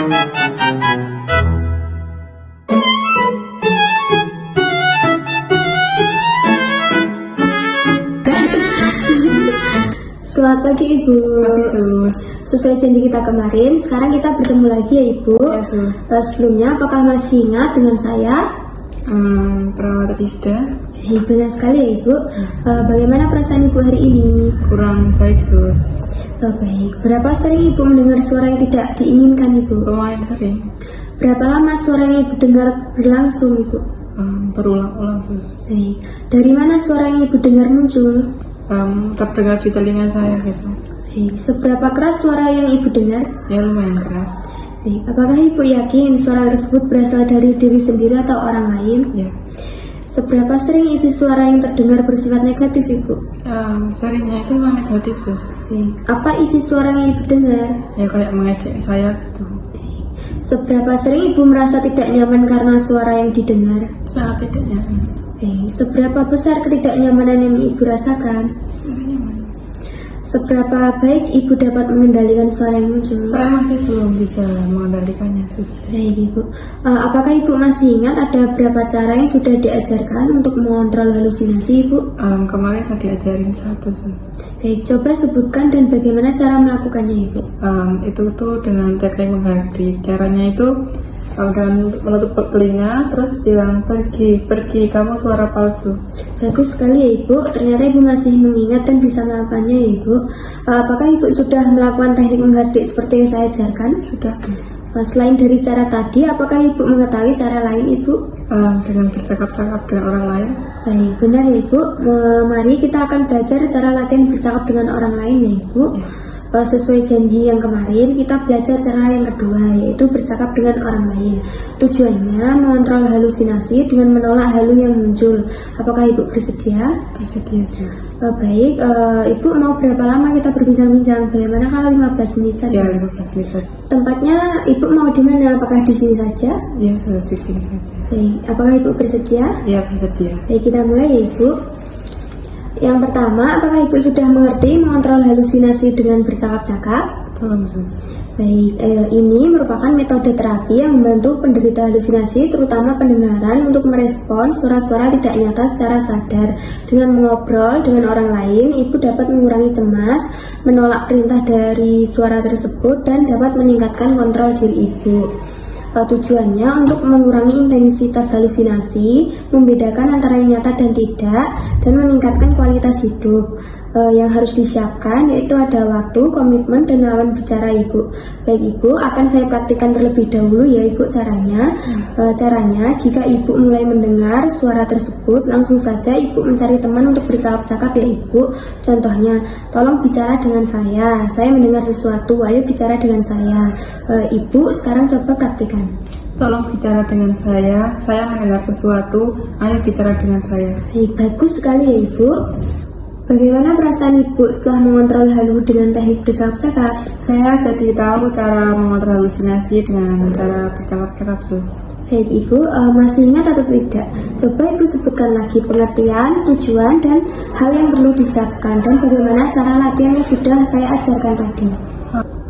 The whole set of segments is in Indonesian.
Selamat pagi Ibu. Sesuai janji kita kemarin, sekarang kita bertemu lagi ya Ibu. Sebelumnya, apakah masih ingat dengan saya? Perawat Isda. Benar sekali ya Ibu. Bagaimana perasaan Ibu hari ini? Kurang baik, Sus. Baik. Berapa sering Ibu mendengar suara yang tidak diinginkan Ibu? Lumayan sering. Berapa lama suara yang Ibu dengar berlangsung Ibu? Berulang-ulang, Sus. Baik. Dari mana suara yang Ibu dengar muncul? Terdengar di telinga saya gitu. Baik. Seberapa keras suara yang Ibu dengar? Ya lumayan keras. Baik. Apakah Ibu yakin suara tersebut berasal dari diri sendiri atau orang lain? Ya. Seberapa sering isi suara yang terdengar bersifat negatif Ibu? Seringnya itu memang negatif, Sus. Baik. Apa isi suara yang Ibu dengar? Ya kayak mengejek saya gitu. Seberapa sering Ibu merasa tidak nyaman karena suara yang didengar? Sangat tidak nyaman. Baik. Seberapa besar ketidaknyamanan yang Ibu rasakan? Tidak nyaman. Seberapa baik Ibu dapat mengendalikan suara yang muncul? Saya masih belum bisa mengendalikannya, Sus. Baik Ibu. Apakah Ibu masih ingat ada berapa cara yang sudah diajarkan untuk mengontrol halusinasi Ibu? Kemarin saya diajarin satu, Sus. Baik, coba sebutkan dan bagaimana cara melakukannya Ibu? Itu tuh dengan teknik menghayati. Caranya itu dengan menutup telinga terus bilang pergi kamu suara palsu. Bagus sekali ya Ibu, ternyata Ibu masih mengingat dan bisa melakukannya ya Ibu. Apakah Ibu sudah melakukan teknik menghardik seperti yang saya ajarkan? Sudah, Sus. Selain dari cara tadi, apakah Ibu mengetahui cara lain Ibu? Dengan bercakap-cakap dengan orang lain. Baik, benar ya Ibu. Mari kita akan belajar cara latihan bercakap dengan orang lain ya Ibu. Sesuai janji yang kemarin, kita belajar cara yang kedua, yaitu bercakap dengan orang lain. Tujuannya mengontrol halusinasi dengan menolak halu yang muncul. Apakah Ibu bersedia? Bersedia, Sus. Baik, Ibu mau berapa lama kita berbincang-bincang? Bagaimana kalau 15 menit saja? Ya, 15 menit saja. Tempatnya Ibu mau di mana? Apakah di sini saja? Ya, sudah di sini saja. Baik, apakah Ibu bersedia? Ya, bersedia. Baik, kita mulai ya Ibu. Yang pertama, apakah Ibu sudah mengerti mengontrol halusinasi dengan bercakap-cakap? Belum, Sus. Baik, ini merupakan metode terapi yang membantu penderita halusinasi, terutama pendengaran, untuk merespon suara-suara tidak nyata secara sadar. Dengan mengobrol dengan orang lain, Ibu dapat mengurangi cemas, menolak perintah dari suara tersebut, dan dapat meningkatkan kontrol diri Ibu. Tujuannya untuk mengurangi intensitas halusinasi, membedakan antara yang nyata dan tidak, dan meningkatkan kualitas hidup. Yang harus disiapkan yaitu ada waktu, komitmen, dan lawan bicara Ibu. Baik Ibu, akan saya praktikkan terlebih dahulu ya Ibu caranya. Caranya, jika Ibu mulai mendengar suara tersebut, langsung saja Ibu mencari teman untuk bercakap-cakap ya Ibu. Contohnya, tolong bicara dengan saya mendengar sesuatu, ayo bicara dengan saya. Ibu sekarang coba praktikkan. Tolong bicara dengan saya mendengar sesuatu, ayo bicara dengan saya. Baik, bagus sekali ya Ibu. Bagaimana perasaan Ibu setelah mengontrol halu dengan teknik bercakap-cakap? Saya jadi tahu cara mengontrol halusinasi dengan cara bercakap-cakap, Sus. Baik Ibu, masih ingat atau tidak? Coba Ibu sebutkan lagi pengertian, tujuan, dan hal yang perlu disiapkan, dan bagaimana cara latihan yang sudah saya ajarkan tadi.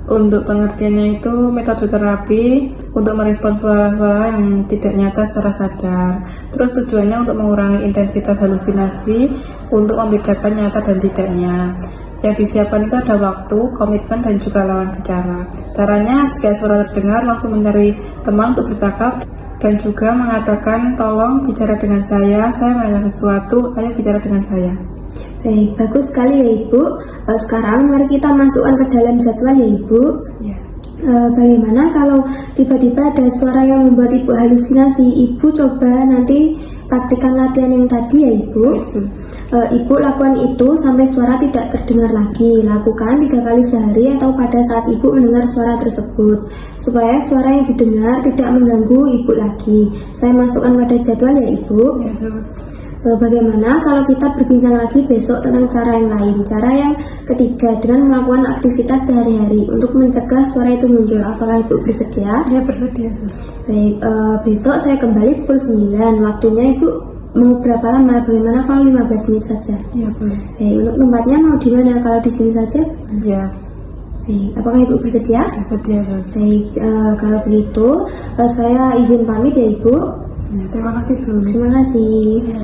Untuk pengertiannya itu metode terapi untuk merespon suara-suara yang tidak nyata secara sadar. Terus tujuannya untuk mengurangi intensitas halusinasi, untuk membedakan nyata dan tidaknya. Yang disiapkan itu ada waktu, komitmen, dan juga lawan bicara. Caranya jika suara terdengar langsung mencari teman untuk bercakap dan juga mengatakan tolong bicara dengan saya mendengar sesuatu, ayo bicara dengan saya. Baik, bagus sekali ya Ibu. Sekarang mari kita masukkan ke dalam jadwal ya Ibu. Ya. Bagaimana kalau tiba-tiba ada suara yang membuat Ibu halusinasi? Ibu coba nanti praktikkan latihan yang tadi ya Ibu. Ibu lakukan itu sampai suara tidak terdengar lagi. Lakukan 3 kali sehari atau pada saat Ibu mendengar suara tersebut, supaya suara yang didengar tidak mengganggu Ibu lagi. Saya masukkan pada jadwal ya Ibu. Yesus. Bagaimana kalau kita berbincang lagi besok tentang cara yang lain? Cara yang ketiga, dengan melakukan aktivitas sehari-hari untuk mencegah suara itu muncul. Apakah Ibu bersedia? Ya, bersedia, Sus. Baik, besok saya kembali pukul 9. Waktunya Ibu mau berapa lama? Bagaimana kalau 15 menit saja? Ya, boleh. Baik, untuk tempatnya mau di mana? Kalau di sini saja? Ya. Baik, apakah Ibu bersedia? Bersedia, Sus. Baik, kalau begitu saya izin pamit ya Ibu. Ya, terima kasih, Sus. Terima kasih.